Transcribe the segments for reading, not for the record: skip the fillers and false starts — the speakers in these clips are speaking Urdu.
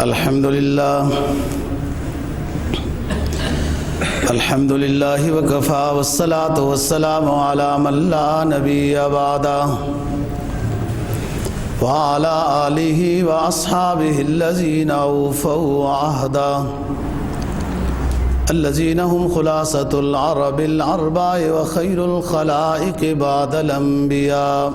الحمد للہ وکفا والصلاة والسلام علی من لا نبی بعدہ وعلى آلہ واصحابہ الذین اوفوا عہدہ الذین هم خلاصۃ العرب الاربع وخیر الخلائق بعد الانبیاء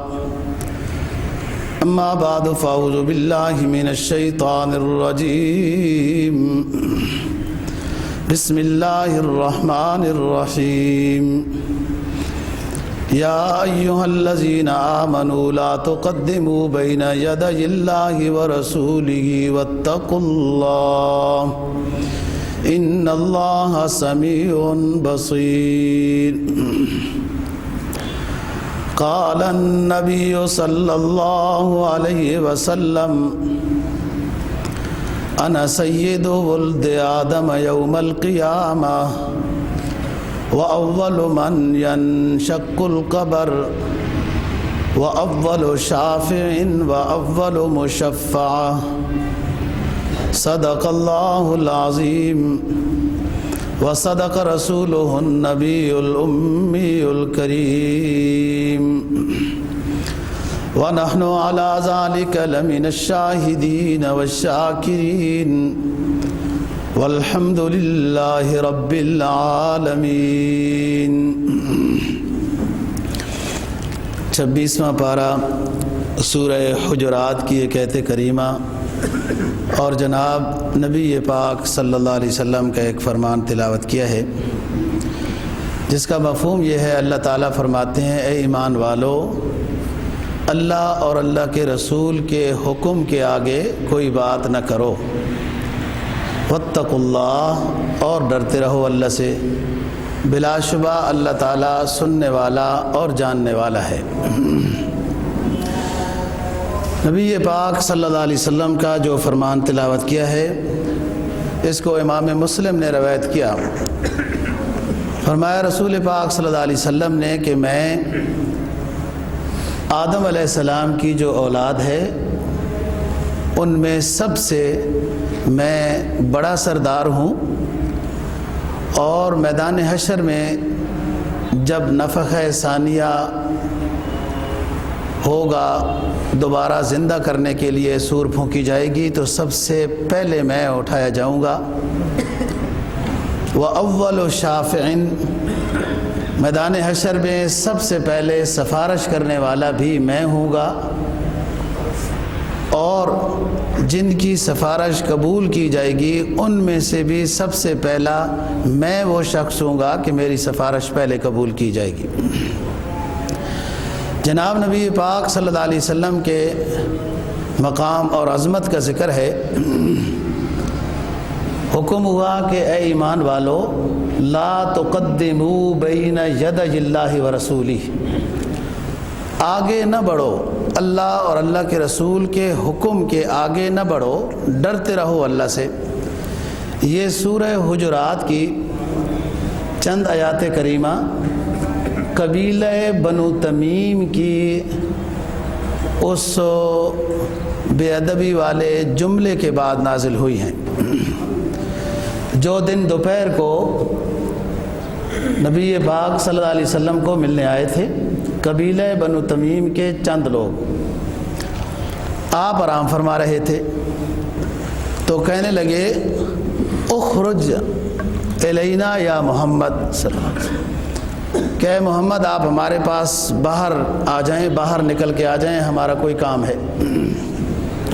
اما بعد فاعوذ باللہ من الشیطان الرجیم بسم اللہ الرحمن الرحیم یا ایہا الذین آمنوا لا تقدموا بین یدی اللہ ورسولہ واتقوا اللہ ان اللہ سمیع بصیر قال النبی صلی اللہ علیہ وسلم انا سید ولد آدم یوم القیامہ وأول من ينشق القبر وأول شافع وأول مشفع صدق الله العظيم وصدق رسوله النبي الأمي الكريم ونحن على ذلك لمن الشاهدين والشاكرين والحمد للہ رب العالمین۔ 26واں پارہ سورہ حجرات کی ایک آیت کریمہ اور جناب نبی پاک صلی اللہ علیہ وسلم کا ایک فرمان تلاوت کیا ہے، جس کا مفہوم یہ ہے، اللہ تعالیٰ فرماتے ہیں اے ایمان والو، اللہ اور اللہ کے رسول کے حکم کے آگے کوئی بات نہ کرو، واتقوا اللہ، اور ڈرتے رہو اللہ سے، بلا شبہ اللہ تعالیٰ سننے والا اور جاننے والا ہے۔ نبی پاک صلی اللہ علیہ وسلم کا جو فرمان تلاوت کیا ہے، اس کو امام مسلم نے روایت کیا۔ فرمایا رسول پاک صلی اللہ علیہ وسلم نے کہ میں آدم علیہ السلام کی جو اولاد ہے ان میں سب سے میں بڑا سردار ہوں، اور میدان حشر میں جب نفخہ ثانیہ ہوگا، دوبارہ زندہ کرنے کے لیے سور پھونکی جائے گی، تو سب سے پہلے میں اٹھایا جاؤں گا۔ وَأَوَّلُ شَافِعٍ، میدان حشر میں سب سے پہلے سفارش کرنے والا بھی میں ہوں گا، اور جن کی سفارش قبول کی جائے گی ان میں سے بھی سب سے پہلا میں وہ شخص ہوں گا کہ میری سفارش پہلے قبول کی جائے گی۔ جناب نبی پاک صلی اللہ علیہ وسلم کے مقام اور عظمت کا ذکر ہے۔ حکم ہوا کہ اے ایمان والو، لا تقدموا بین یدی اللہ ورسولہ، آگے نہ بڑھو، اللہ اور اللہ کے رسول کے حکم کے آگے نہ بڑھو، ڈرتے رہو اللہ سے۔ یہ سورہ حجرات کی چند آیات کریمہ قبیلہ بنو تمیم کی اس بے ادبی والے جملے کے بعد نازل ہوئی ہیں۔ جو دن دوپہر کو نبی پاک صلی اللہ علیہ وسلم کو ملنے آئے تھے قبیلہ بنو تمیم کے چند لوگ، آپ آرام فرما رہے تھے تو کہنے لگے اخرج الینا یا محمد صلی اللہ علیہ وسلم، کہ محمد آپ ہمارے پاس باہر آ جائیں، باہر نکل کے آ جائیں، ہمارا کوئی کام ہے۔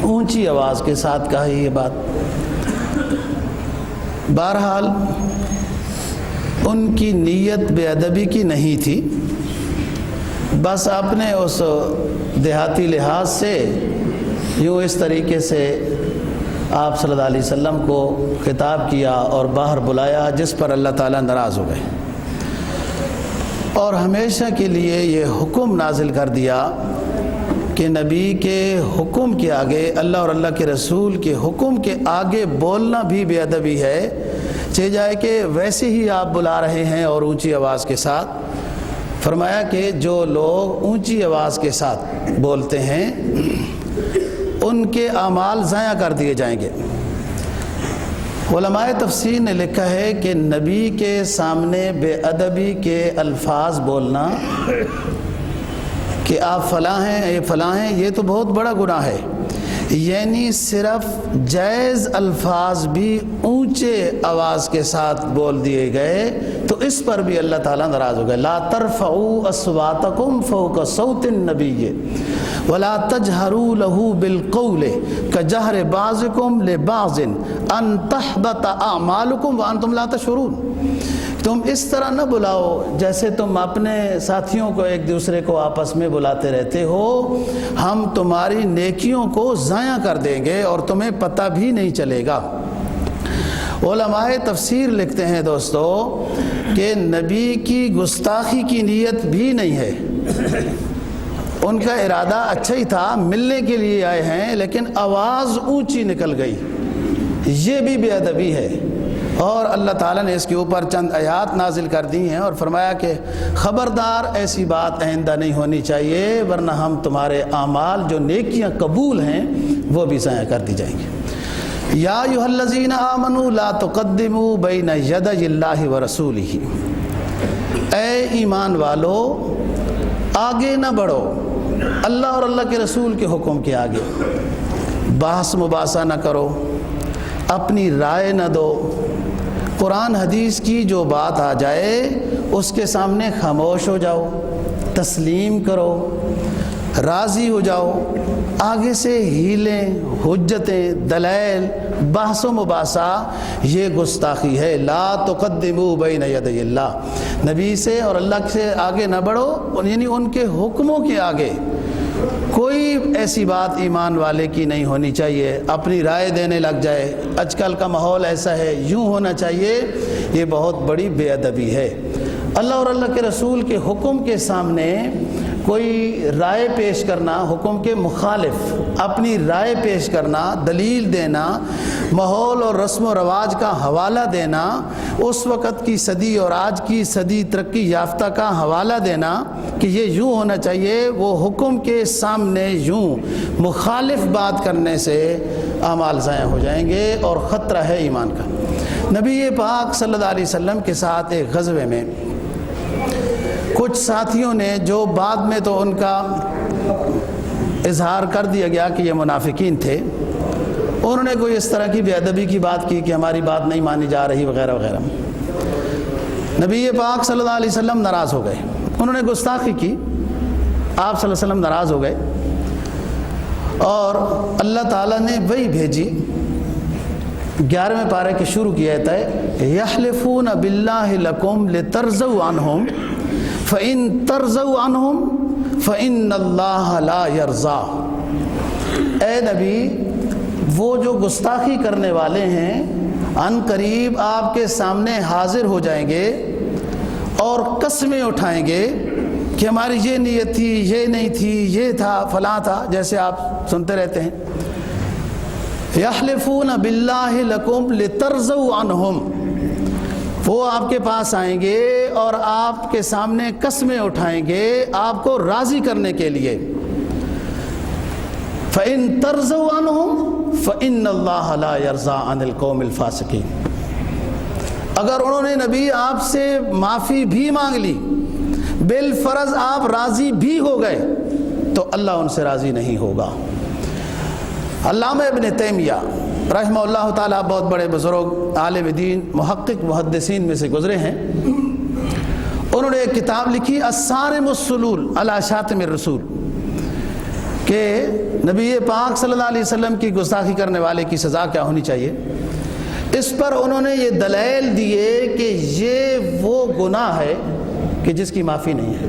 اونچی آواز کے ساتھ کہا یہ بات۔ بہرحال ان کی نیت بے ادبی کی نہیں تھی، بس اپنے اس دیہاتی لحاظ سے یوں اس طریقے سے آپ صلی اللہ علیہ وسلم کو خطاب کیا اور باہر بلایا، جس پر اللہ تعالیٰ ناراض ہو گئے اور ہمیشہ کے لیے یہ حکم نازل کر دیا کہ نبی کے حکم کے آگے، اللہ اور اللہ کے رسول کے حکم کے آگے بولنا بھی بے ادبی ہے، چاہے جائے کہ ویسے ہی آپ بلا رہے ہیں اور اونچی آواز کے ساتھ، فرمایا کہ جو لوگ اونچی آواز کے ساتھ بولتے ہیں ان کے اعمال ضائع کر دیے جائیں گے۔ علماء تفسیر نے لکھا ہے کہ نبی کے سامنے بے ادبی کے الفاظ بولنا کہ آپ فلاں ہیں یہ فلاں ہیں، یہ تو بہت بڑا گناہ ہے، یعنی صرف جائز الفاظ بھی اونچے آواز کے ساتھ بول دیے گئے تو اس پر بھی اللہ تعالیٰ ناراض ہو گئے۔ لا ترفعوا اصواتکم فوق صوت النبی ولا تجہروا له بالقول کجہر بعضکم لبعض ان تحبط اعمالکم وانتم لا تشعرون۔ تم اس طرح نہ بلاؤ جیسے تم اپنے ساتھیوں کو ایک دوسرے کو آپس میں بلاتے رہتے ہو، ہم تمہاری نیکیوں کو ضائع کر دیں گے اور تمہیں پتہ بھی نہیں چلے گا۔ علماء تفسیر لکھتے ہیں دوستو کہ نبی کی گستاخی کی نیت بھی نہیں ہے، ان کا ارادہ اچھا ہی تھا، ملنے کے لیے آئے ہیں، لیکن آواز اونچی نکل گئی، یہ بھی بے ادبی ہے۔ اور اللہ تعالیٰ نے اس کے اوپر چند آیات نازل کر دی ہیں اور فرمایا کہ خبردار ایسی بات آئندہ نہیں ہونی چاہیے ورنہ ہم تمہارے اعمال جو نیکیاں قبول ہیں وہ بھی ضائع کر دی جائیں گے۔ یا ایھا الذین آمنوا لا تقدموا بین یدی اللہ ورسولہ، اے ایمان والو آگے نہ بڑھو اللہ اور اللہ کے رسول کے حکم کے آگے، بحث مباحثہ نہ کرو، اپنی رائے نہ دو، قرآن حدیث کی جو بات آ جائے اس کے سامنے خاموش ہو جاؤ، تسلیم کرو، راضی ہو جاؤ، آگے سے ہیلیں، حجتیں، دلائل، بحث و مباحثہ یہ گستاخی ہے۔ لا تقدموا بین یدی اللہ، نبی سے اور اللہ سے آگے نہ بڑھو، یعنی ان کے حکموں کے آگے کوئی ایسی بات ایمان والے کی نہیں ہونی چاہیے، اپنی رائے دینے لگ جائے، آج کل کا ماحول ایسا ہے، یوں ہونا چاہیے، یہ بہت بڑی بے ادبی ہے۔ اللہ اور اللہ کے رسول کے حکم کے سامنے کوئی رائے پیش کرنا، حکم کے مخالف اپنی رائے پیش کرنا، دلیل دینا، ماحول اور رسم و رواج کا حوالہ دینا، اس وقت کی صدی اور آج کی صدی ترقی یافتہ کا حوالہ دینا کہ یہ یوں ہونا چاہیے، وہ حکم کے سامنے یوں مخالف بات کرنے سے اعمال ضائع ہو جائیں گے اور خطرہ ہے ایمان کا۔ نبی پاک صلی اللہ علیہ وسلم کے ساتھ ایک غزوے میں کچھ ساتھیوں نے، جو بعد میں تو ان کا اظہار کر دیا گیا کہ یہ منافقین تھے، انہوں نے کوئی اس طرح کی بے ادبی کی بات کی کہ ہماری بات نہیں مانی جا رہی وغیرہ وغیرہ۔ نبی پاک صلی اللہ علیہ وسلم ناراض ہو گئے، انہوں نے گستاخی کی، آپ صلی اللہ علیہ وسلم ناراض ہو گئے اور اللہ تعالیٰ نے وہی بھیجی، 11ویں پارے کے شروع کی آیت ہے یحلفون باللہ لکم لترضوا عنہم فَإِن تَرْضَوْا عَنْهُمْ فَإِنَّ اللَّهَ لَا يَرْضَىٰ۔ اے نبی، وہ جو گستاخی کرنے والے ہیں عن قریب آپ کے سامنے حاضر ہو جائیں گے اور قسمیں اٹھائیں گے کہ ہماری یہ نیت تھی، یہ نہیں تھی، یہ تھا، فلاں تھا، جیسے آپ سنتے رہتے ہیں۔ یحلفون باللہ لکم لترضوا عنہم، وہ آپ کے پاس آئیں گے اور آپ کے سامنے قسمیں اٹھائیں گے آپ کو راضی کرنے کے لیے۔ فَإِن تَرْضَوْا عَنْهُمْ فَإِنَّ اللَّهَ لَا يَرْضَىٰ عَنِ الْقَوْمِ الْفَاسِقِينَ۔ اگر انہوں نے نبی آپ سے معافی بھی مانگ لی، بالفرض آپ راضی بھی ہو گئے، تو اللہ ان سے راضی نہیں ہوگا۔ علامہ ابن تیمیہ رحمہ اللہ تعالیٰ بہت بڑے بزرگ عالم دین، محقق، محدثین میں سے گزرے ہیں، انہوں نے ایک کتاب لکھی الصارم الصلول علی شاتم الرسول، کہ نبی پاک صلی اللہ علیہ وسلم کی گستاخی کرنے والے کی سزا کیا ہونی چاہیے۔ اس پر انہوں نے یہ دلائل دیے کہ یہ وہ گناہ ہے کہ جس کی معافی نہیں ہے،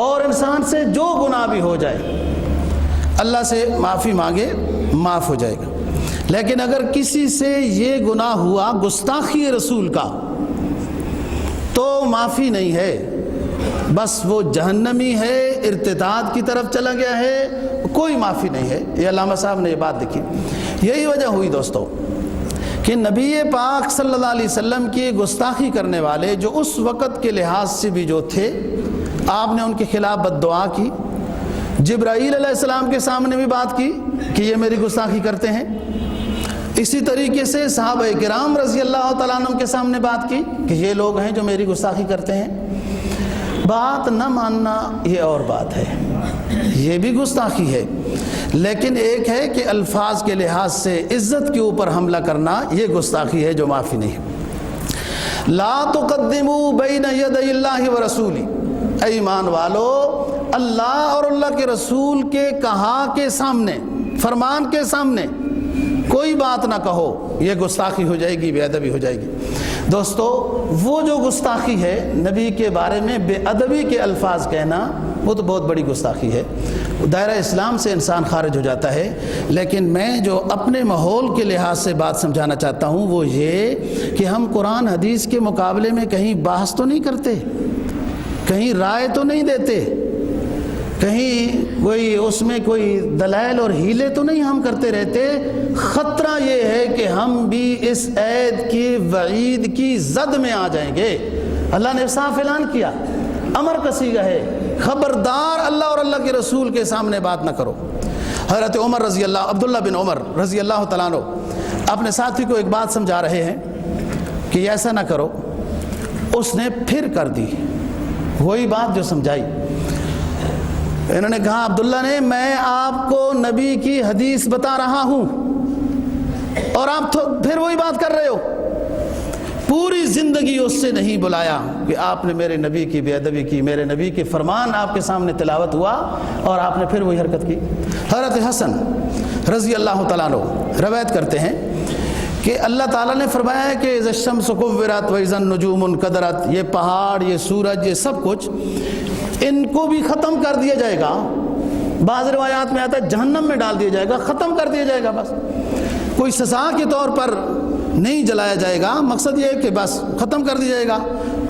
اور انسان سے جو گناہ بھی ہو جائے اللہ سے معافی مانگے معاف ہو جائے گا، لیکن اگر کسی سے یہ گناہ ہوا گستاخی رسول کا تو معافی نہیں ہے، بس وہ جہنمی ہے، ارتداد کی طرف چلا گیا ہے، کوئی معافی نہیں ہے۔ یہ علامہ صاحب نے یہ بات لکھی۔ یہی وجہ ہوئی دوستو کہ نبی پاک صلی اللہ علیہ وسلم کی گستاخی کرنے والے جو اس وقت کے لحاظ سے بھی جو تھے، آپ نے ان کے خلاف بد دعا کی، جبرائیل علیہ السلام کے سامنے بھی بات کی کہ یہ میری گستاخی کرتے ہیں، اسی طریقے سے صحابہ کرام رضی اللہ تعالیٰ عنہ کے سامنے بات کی کہ یہ لوگ ہیں جو میری گستاخی کرتے ہیں۔ بات نہ ماننا یہ اور بات ہے، یہ بھی گستاخی ہے، لیکن ایک ہے کہ الفاظ کے لحاظ سے عزت کے اوپر حملہ کرنا، یہ گستاخی ہے جو معافی نہیں۔ لا تقدموا بین یدی اللہ ورسولہ، اے ایمان والو، اللہ اور اللہ کے رسول کے کہا کے سامنے، فرمان کے سامنے کوئی بات نہ کہو، یہ گستاخی ہو جائے گی، بے ادبی ہو جائے گی۔ دوستو، وہ جو گستاخی ہے نبی کے بارے میں بے ادبی کے الفاظ کہنا، وہ تو بہت بڑی گستاخی ہے، دائرہ اسلام سے انسان خارج ہو جاتا ہے۔ لیکن میں جو اپنے ماحول کے لحاظ سے بات سمجھانا چاہتا ہوں وہ یہ کہ ہم قرآن حدیث کے مقابلے میں کہیں بحث تو نہیں کرتے، کہیں رائے تو نہیں دیتے، کہیں کوئی اس میں کوئی دلائل اور ہیلے تو نہیں ہم کرتے رہتے۔ خطرہ یہ ہے کہ ہم بھی اس عید کی وعید کی زد میں آ جائیں گے۔ اللہ نے صاف اعلان کیا، امر کا صیغہ ہے، خبردار اللہ اور اللہ کے رسول کے سامنے بات نہ کرو۔ حضرت عمر رضی اللہ، عبداللہ بن عمر رضی اللہ تعالیٰ عنہ اپنے ساتھی کو ایک بات سمجھا رہے ہیں کہ ایسا نہ کرو، اس نے پھر کر دی وہی بات جو سمجھائی۔ انہوں نے کہا، عبداللہ نے، میں آپ کو نبی کی حدیث بتا رہا ہوں اور آپ پھر وہی بات کر رہے ہو۔ پوری زندگی اس سے نہیں بلایا کہ آپ نے میرے نبی کی بے ادبی کی، میرے نبی کے فرمان آپ کے سامنے تلاوت ہوا اور آپ نے پھر وہی حرکت کی۔ حضرت حسن رضی اللہ تعالیٰ عنہ روایت کرتے ہیں کہ اللہ تعالیٰ نے فرمایا ہے کہ اذا الشمس کورت واذا النجوم انکدرت، یہ پہاڑ، یہ سورج، یہ سب کچھ ان کو بھی ختم کر دیا جائے گا۔ بعض روایات میں آتا ہے جہنم میں ڈال دیا جائے گا، ختم کر دیا جائے گا، بس کوئی سزا کے طور پر نہیں جلایا جائے گا، مقصد یہ ہے کہ بس ختم کر دیا جائے گا۔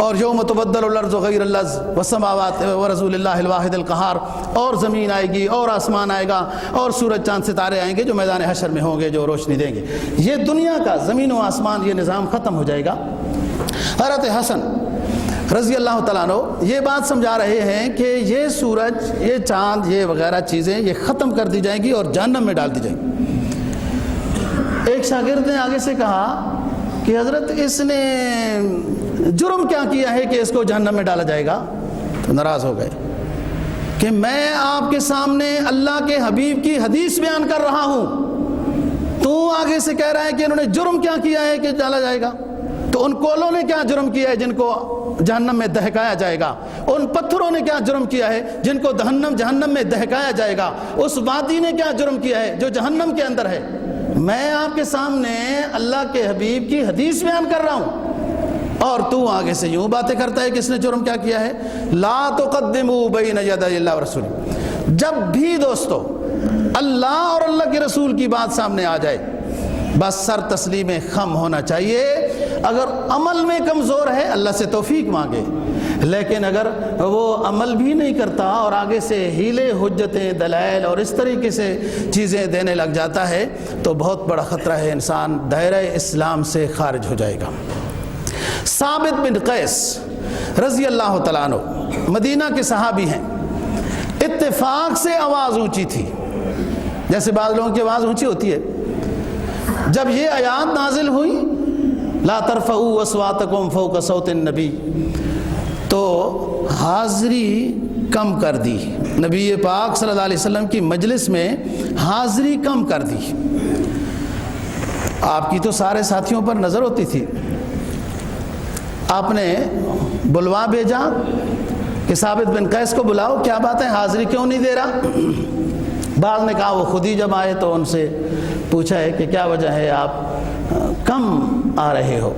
اور یوم تبدل الارض غیر الارض والسماوات ورسول اللہ الواحد القہار، اور زمین آئے گی اور آسمان آئے گا اور سورج چاند ستارے آئیں گے جو میدان حشر میں ہوں گے، جو روشنی دیں گے۔ یہ دنیا کا زمین و آسمان یہ نظام ختم ہو جائے گا۔ حضرت حسن رضی اللہ تعالیٰ عنہ یہ بات سمجھا رہے ہیں کہ یہ سورج، یہ چاند، یہ وغیرہ چیزیں یہ ختم کر دی جائیں گی اور جہنم میں ڈال دی جائیں گی۔ ایک شاگرد نے آگے سے کہا کہ حضرت اس نے جرم کیا کیا ہے کہ اس کو جہنم میں ڈالا جائے گا؟ تو ناراض ہو گئے کہ میں آپ کے سامنے اللہ کے حبیب کی حدیث بیان کر رہا ہوں، تو آگے سے کہہ رہا ہے کہ انہوں نے جرم کیا کیا ہے کہ ڈالا جائے گا؟ تو ان کولوں نے کیا جرم کیا ہے جن کو جہنم میں دہکایا جائے گا؟ ان پتھروں نے کیا جرم کیا ہے جن کو جہنم میں دہکایا جائے گا؟ اس وادی نے کیا جرم کیا ہے جو جہنم کے اندر ہے؟ میں آپ کے سامنے اللہ کے حبیب کی حدیث بیان کر رہا ہوں اور تو آگے سے یوں باتیں کرتا ہے کہ اس نے جرم کیا کیا ہے۔ لا تقدموا بین یدی اللہ ورسولہ۔ جب بھی دوستو اللہ اور اللہ کے رسول کی بات سامنے آ جائے، بس سر تسلیم خم ہونا چاہیے۔ اگر عمل میں کمزور ہے اللہ سے توفیق مانگے، لیکن اگر وہ عمل بھی نہیں کرتا اور آگے سے ہیلے، حجتیں، دلائل اور اس طریقے سے چیزیں دینے لگ جاتا ہے تو بہت بڑا خطرہ ہے، انسان دائرہ اسلام سے خارج ہو جائے گا۔ ثابت بن قیس رضی اللہ تعالیٰ عنہ مدینہ کے صحابی ہیں، اتفاق سے آواز اونچی تھی، جیسے بعض لوگوں کی آواز اونچی ہوتی ہے۔ جب یہ آیات نازل ہوئی لا ترفعوا اصواتکم فوق صوت النبی، تو حاضری کم کر دی، نبی پاک صلی اللہ علیہ وسلم کی مجلس میں حاضری کم کر دی۔ آپ کی تو سارے ساتھیوں پر نظر ہوتی تھی، آپ نے بلوا بھیجا کہ ثابت بن قیس کو بلاؤ، کیا بات ہے حاضری کیوں نہیں دے رہا؟ بعض نے کہا وہ خود ہی جب آئے تو ان سے پوچھا ہے کہ کیا وجہ ہے آپ کم آ رہے ہو۔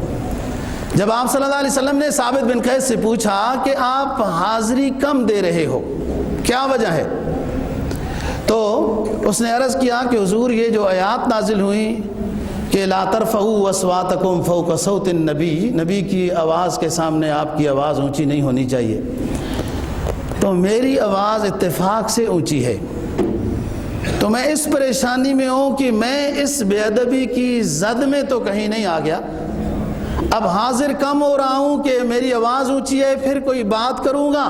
جب آپ صلی اللہ علیہ وسلم نے ثابت بن قیس سے پوچھا کہ آپ حاضری کم دے رہے ہو، کیا وجہ ہے، تو اس نے عرض کیا کہ حضور یہ جو آیات نازل ہوئی کہ لا ترفعوا اصواتکم فوق صوت النبی، نبی کی آواز کے سامنے آپ کی آواز اونچی نہیں ہونی چاہیے، تو میری آواز اتفاق سے اونچی ہے، تو میں اس پریشانی میں ہوں کہ میں اس بے ادبی کی زد میں تو کہیں نہیں آ گیا، اب حاضر کم ہو رہا ہوں کہ میری آواز اونچی ہے، پھر کوئی بات کروں گا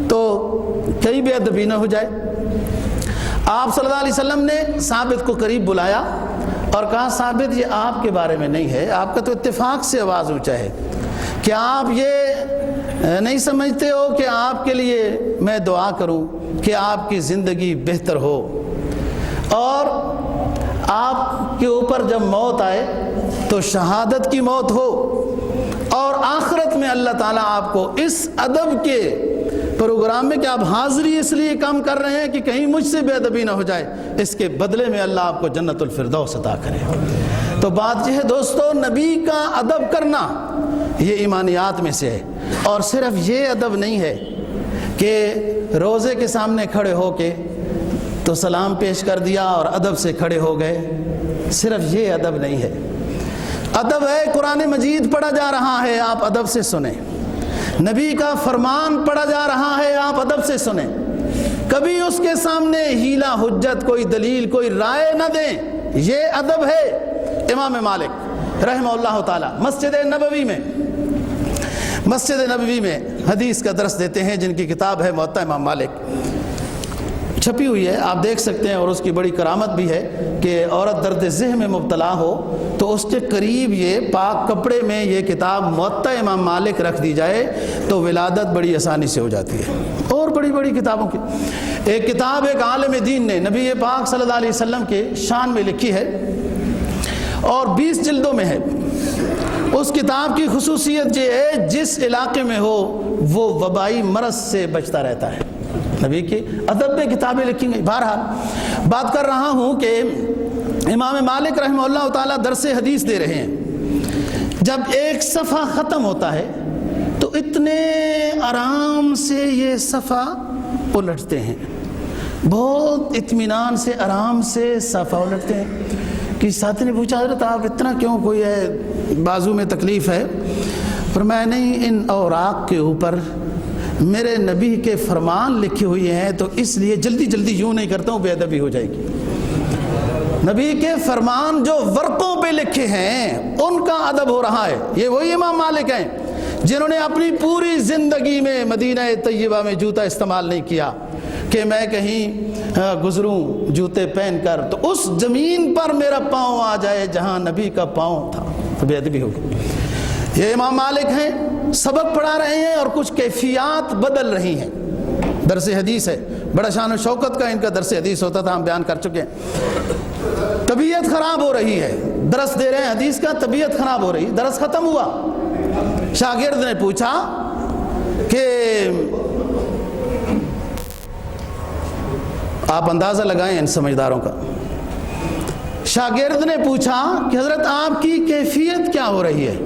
تو کہیں بے ادبی نہ ہو جائے۔ آپ صلی اللہ علیہ وسلم نے ثابت کو قریب بلایا اور کہا ثابت یہ آپ کے بارے میں نہیں ہے، آپ کا تو اتفاق سے آواز اونچا ہے، کیا آپ یہ نہیں سمجھتے ہو کہ آپ کے لیے میں دعا کروں کہ آپ کی زندگی بہتر ہو اور آپ کے اوپر جب موت آئے تو شہادت کی موت ہو، اور آخرت میں اللہ تعالیٰ آپ کو اس ادب کے پروگرام میں کہ آپ حاضری اس لیے کام کر رہے ہیں کہ کہیں مجھ سے بے ادبی نہ ہو جائے، اس کے بدلے میں اللہ آپ کو جنت الفردوس عطا کرے۔ تو بات یہ ہے دوستو، نبی کا ادب کرنا یہ ایمانیات میں سے ہے، اور صرف یہ ادب نہیں ہے کہ روزے کے سامنے کھڑے ہو کے تو سلام پیش کر دیا اور ادب سے کھڑے ہو گئے، صرف یہ ادب نہیں ہے۔ ادب ہے قرآن مجید پڑھا جا رہا ہے، آپ ادب سے سنیں، نبی کا فرمان پڑھا جا رہا ہے، آپ ادب سے سنیں، کبھی اس کے سامنے ہیلا حجت کوئی دلیل کوئی رائے نہ دیں، یہ ادب ہے۔ امام مالک رحمہ اللہ تعالی مسجد نبوی میں حدیث کا درس دیتے ہیں، جن کی کتاب ہے موطا امام مالک، چھپی ہوئی ہے، آپ دیکھ سکتے ہیں، اور اس کی بڑی کرامت بھی ہے کہ عورت درد ذہن میں مبتلا ہو تو اس کے قریب یہ پاک کپڑے میں یہ کتاب موطا امام مالک رکھ دی جائے تو ولادت بڑی آسانی سے ہو جاتی ہے۔ اور بڑی بڑی کتابوں کی ایک کتاب ایک عالم دین نے نبی پاک صلی اللہ علیہ وسلم کے شان میں لکھی ہے اور 20 جلدوں میں ہے۔ اس کتاب کی خصوصیت یہ ہے جس علاقے میں ہو وہ وبائی مرض سے بچتا رہتا ہے۔ نبی کی ادب میں کتابیں لکھی گئی۔ بہرحال بات کر رہا ہوں کہ امام مالک رحمہ اللہ تعالیٰ درس حدیث دے رہے ہیں، جب ایک صفحہ ختم ہوتا ہے تو اتنے آرام سے یہ صفحہ الٹتے ہیں، بہت اطمینان سے آرام سے صفحہ الٹتے ہیں۔ کہ ساتھی نے پوچھا حضرت آپ اتنا کیوں، کوئی ہے بازو میں تکلیف ہے؟ فرمایا نہیں، ان اوراق کے اوپر میرے نبی کے فرمان لکھے ہوئے ہیں تو اس لیے جلدی جلدی یوں نہیں کرتا ہوں، بے ادبی ہو جائے گی۔ نبی کے فرمان جو ورقوں پہ لکھے ہیں ان کا ادب ہو رہا ہے۔ یہ وہی امام مالک ہیں جنہوں نے اپنی پوری زندگی میں مدینہ طیبہ میں جوتا استعمال نہیں کیا کہ میں کہیں گزروں جوتے پہن کر تو اس زمین پر میرا پاؤں آ جائے جہاں نبی کا پاؤں تھا، تو بے ادبی ہوگی۔ یہ امام مالک ہیں، سبق پڑھا رہے ہیں اور کچھ کیفیات بدل رہی ہیں۔ درس حدیث ہے، بڑا شان و شوکت کا ان کا درس حدیث ہوتا تھا، ہم بیان کر چکے ہیں۔ طبیعت خراب ہو رہی ہے، درس دے رہے ہیں حدیث کا، طبیعت خراب ہو رہی، درس ختم ہوا، شاگرد نے پوچھا کہ آپ اندازہ لگائیں ان سمجھداروں کا، شاگرد نے پوچھا کہ حضرت آپ کی کیفیت کیا ہو رہی ہے،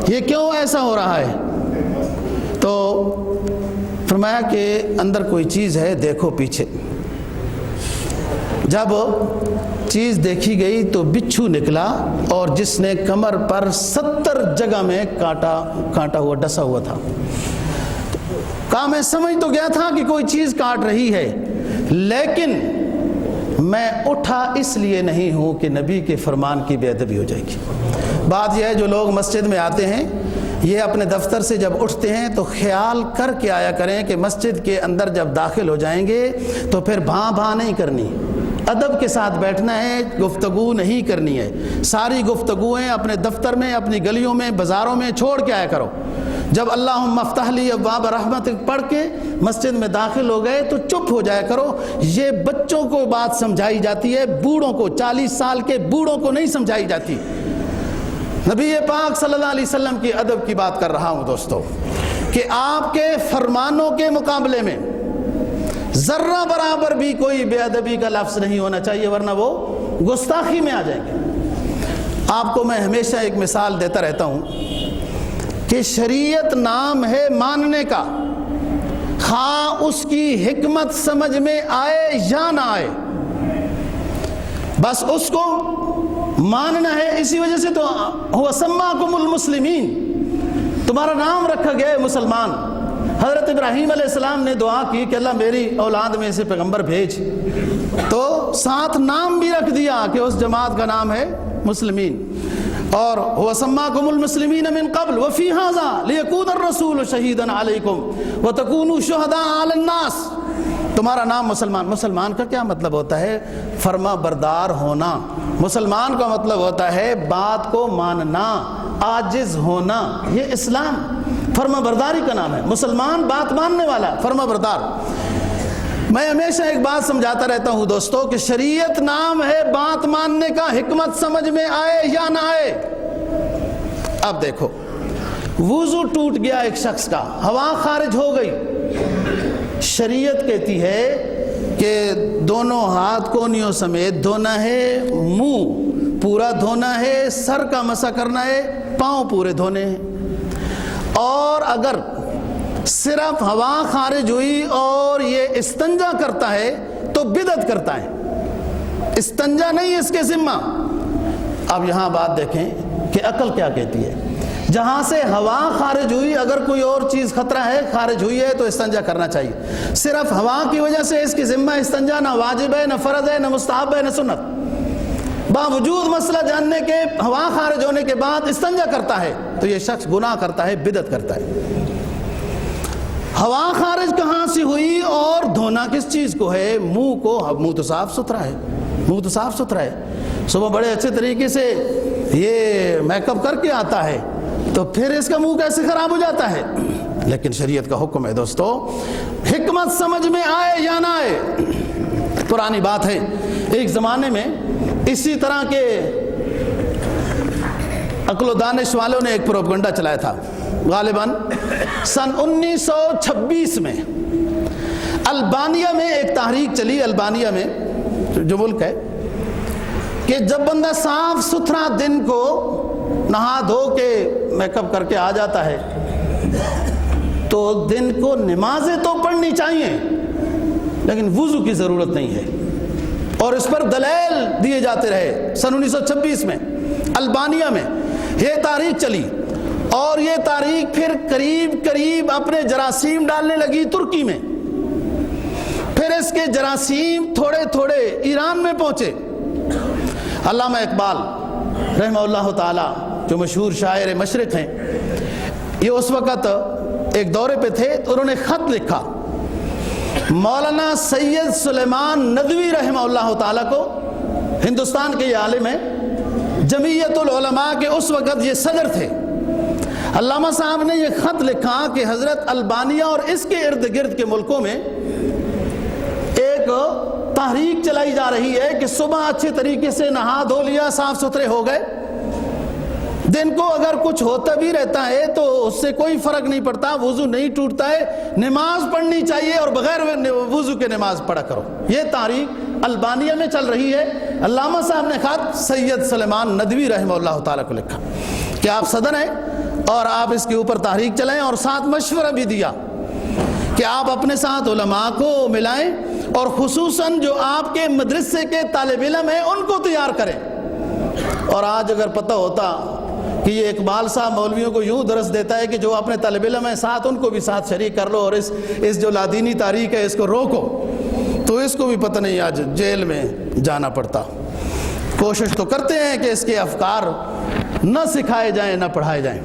یہ کیوں ایسا ہو رہا ہے؟ تو فرمایا کہ اندر کوئی چیز ہے، دیکھو پیچھے۔ جب چیز دیکھی گئی تو بچھو نکلا اور جس نے کمر پر 70 جگہ میں کانٹا ہوا ڈسا ہوا تھا۔ کہا میں سمجھ تو گیا تھا کہ کوئی چیز کاٹ رہی ہے، لیکن میں اٹھا اس لیے نہیں ہوں کہ نبی کے فرمان کی بے ادبی ہو جائے گی۔ بات یہ ہے جو لوگ مسجد میں آتے ہیں یہ اپنے دفتر سے جب اٹھتے ہیں تو خیال کر کے آیا کریں کہ مسجد کے اندر جب داخل ہو جائیں گے تو پھر بھاں بھاں نہیں کرنی، ادب کے ساتھ بیٹھنا ہے، گفتگو نہیں کرنی ہے۔ ساری گفتگویں اپنے دفتر میں، اپنی گلیوں میں، بازاروں میں چھوڑ کے آیا کرو۔ جب اللہم افتح لی ابواب رحمت پڑھ کے مسجد میں داخل ہو گئے تو چپ ہو جایا کرو۔ یہ بچوں کو بات سمجھائی جاتی ہے، بوڑھوں کو، 40 سال کے بوڑھوں کو نہیں سمجھائی جاتی۔ نبی پاک صلی اللہ علیہ وسلم کی ادب کی بات کر رہا ہوں دوستو، کہ آپ کے فرمانوں کے مقابلے میں ذرہ برابر بھی کوئی بے ادبی کا لفظ نہیں ہونا چاہیے، ورنہ وہ گستاخی میں آ جائیں گے۔ آپ کو میں ہمیشہ ایک مثال دیتا رہتا ہوں کہ شریعت نام ہے ماننے کا، خواہ اس کی حکمت سمجھ میں آئے یا نہ آئے، بس اس کو ماننا ہے۔ اسی وجہ سے تو هو سماکم المسلمین، تمہارا نام رکھا گیا ہے مسلمان۔ حضرت ابراہیم علیہ السلام نے دعا کی کہ اللہ میری اولاد میں سے پیغمبر بھیج، تو ساتھ نام بھی رکھ دیا کہ اس جماعت کا نام ہے مسلمین، اور وَسَمَّاكُمُ الْمُسْلِمِينَ مِن قَبْلُ وَفِي هَذَا لِيَكُونَ الرَّسُولُ شَهِيدًا عَلَيْكُمْ وَتَكُونُوا شُهَدَاءَ عَلَى النَّاسِ۔ تمہارا نام مسلمان کا کیا مطلب ہوتا ہے؟ فرما بردار ہونا۔ مسلمان کا مطلب ہوتا ہے بات کو ماننا، عاجز ہونا، یہ اسلام فرما برداری کا نام ہے۔ مسلمان بات ماننے والا، فرما بردار۔ میں ہمیشہ ایک بات سمجھاتا رہتا ہوں دوستو کہ شریعت نام ہے بات ماننے کا، حکمت سمجھ میں آئے یا نہ آئے۔ اب دیکھو، وضو ٹوٹ گیا ایک شخص کا، ہوا خارج ہو گئی، شریعت کہتی ہے کہ دونوں ہاتھ کونیوں سمیت دھونا ہے، منہ پورا دھونا ہے، سر کا مسح کرنا ہے، پاؤں پورے دھونے ہیں۔ اور اگر صرف ہوا خارج ہوئی اور یہ استنجا کرتا ہے تو بدعت کرتا ہے، استنجا نہیں اس کے ذمہ۔ اب یہاں بات دیکھیں کہ عقل کیا کہتی ہے۔ جہاں سے ہوا خارج ہوئی، اگر کوئی اور چیز خطرہ ہے خارج ہوئی ہے تو استنجا کرنا چاہیے۔ صرف ہوا کی وجہ سے اس کی ذمہ استنجا نہ واجب ہے، نہ فرض ہے، نہ مستحب ہے، نہ سنت۔ باوجود مسئلہ جاننے کے ہوا خارج ہونے کے بعد استنجا کرتا ہے تو یہ شخص گناہ کرتا ہے، بدعت کرتا ہے۔ ہوا خارج کہاں سے ہوئی اور دھونا کس چیز کو ہے؟ منہ کو۔ منہ تو صاف ستھرا ہے، منہ تو صاف ستھرا ہے، صبح بڑے اچھے طریقے سے یہ میک اپ کر کے آتا ہے، تو پھر اس کا منہ کیسے خراب ہو جاتا ہے؟ لیکن شریعت کا حکم ہے دوستو، حکمت سمجھ میں آئے یا نہ آئے۔ پرانی بات ہے، ایک زمانے میں اسی طرح کے عقل و دانش والوں نے ایک پروپگنڈا چلایا تھا، غالباً سن 1926 میں البانیہ میں ایک تحریک چلی، البانیہ میں جو ملک ہے، کہ جب بندہ صاف ستھرا دن کو نہا دھو کے میک اپ کر کے آ جاتا ہے تو دن کو نمازیں تو پڑھنی چاہیے لیکن وضو کی ضرورت نہیں ہے، اور اس پر دلائل دیے جاتے رہے۔ سن 1926 میں البانیہ میں یہ تحریک چلی، اور یہ تحریک پھر قریب اپنے جراثیم ڈالنے لگی ترکی میں، پھر اس کے جراثیم تھوڑے ایران میں پہنچے۔ علامہ اقبال رحمہ اللہ تعالی جو مشہور شاعر مشرق ہیں، یہ اس وقت ایک دورے پہ تھے تو انہوں نے خط لکھا مولانا سید سلیمان ندوی رحمہ اللہ تعالی کو، ہندوستان کے یہ عالم ہیں، جمعیت العلماء کے اس وقت یہ صدر تھے۔ علامہ صاحب نے یہ خط لکھا کہ حضرت البانیہ اور اس کے ارد گرد کے ملکوں میں ایک تحریک چلائی جا رہی ہے کہ صبح اچھے طریقے سے نہا دھو لیا، صاف ستھرے ہو گئے، دن کو اگر کچھ ہوتا بھی رہتا ہے تو اس سے کوئی فرق نہیں پڑتا، وضو نہیں ٹوٹتا ہے، نماز پڑھنی چاہیے اور بغیر وضو کے نماز پڑھا کرو۔ یہ تحریک البانیہ میں چل رہی ہے۔ علامہ صاحب نے خط سید سلیمان ندوی رحمہ اللہ تعالیٰ کو لکھا کہ آپ صدر ہیں اور آپ اس کے اوپر تحریک چلائیں، اور ساتھ مشورہ بھی دیا کہ آپ اپنے ساتھ علماء کو ملائیں اور خصوصاً جو آپ کے مدرسے کے طالب علم ہیں ان کو تیار کریں۔ اور آج اگر پتہ ہوتا کہ یہ اقبال صاحب مولویوں کو یوں درس دیتا ہے کہ جو اپنے طالب علم ہیں ساتھ ان کو بھی ساتھ شریک کر لو اور اس جو لادینی تحریک ہے اس کو روکو، تو اس کو بھی پتہ نہیں آج جیل میں جانا پڑتا۔ کوشش تو کرتے ہیں کہ اس کے افکار نہ سکھائے جائیں نہ پڑھائے جائیں۔